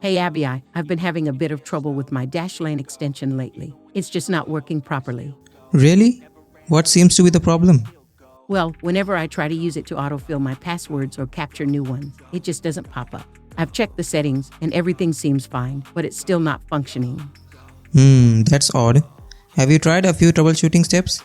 Hey Abby, I've been having a bit of trouble with my Dashlane extension lately. It's just not working properly. Really? What seems to be the problem? Well, whenever I try to use it to autofill my passwords or capture new ones, it just doesn't pop up. I've checked the settings and everything seems fine, but it's still not functioning. That's odd. Have you tried a few troubleshooting steps?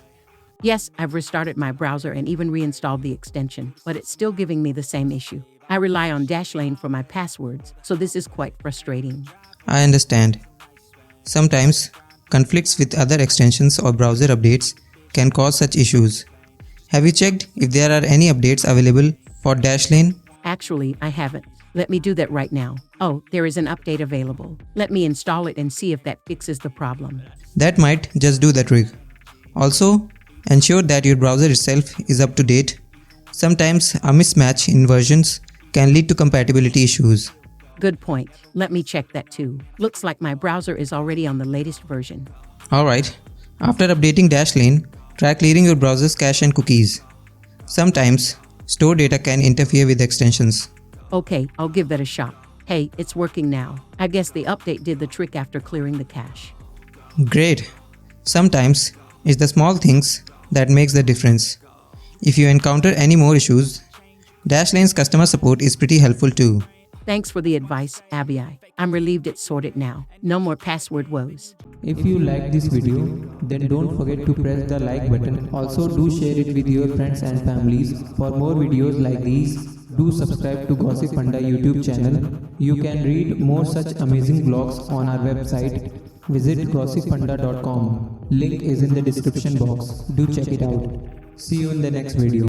Yes, I've restarted my browser and even reinstalled the extension, but it's still giving me the same issue. I rely on Dashlane for my passwords, so this is quite frustrating. I understand. Sometimes, conflicts with other extensions or browser updates can cause such issues. Have you checked if there are any updates available for Dashlane? Actually, I haven't. Let me do that right now. Oh, there is an update available. Let me install it and see if that fixes the problem. That might just do the trick. Also, ensure that your browser itself is up to date. Sometimes a mismatch in versions can lead to compatibility issues. Good point. Let me check that too. Looks like my browser is already on the latest version. Alright, after updating Dashlane, try clearing your browser's cache and cookies. Sometimes, stored data can interfere with extensions. Okay, I'll give that a shot. Hey, it's working now. I guess the update did the trick after clearing the cache. Great. Sometimes, it's the small things that makes the difference. If you encounter any more issues, Dashlane's customer support is pretty helpful too. Thanks for the advice, Abby. I'm relieved it's sorted now. No more password woes. If you like this video, then don't forget to press the like button. Also do share it with your friends and families. For more videos like these, do subscribe to Gossipfunda YouTube channel. You can read more such amazing blogs on our website. Visit gossipfunda.com. Link is in the description box. Do check it out. See you in the next video.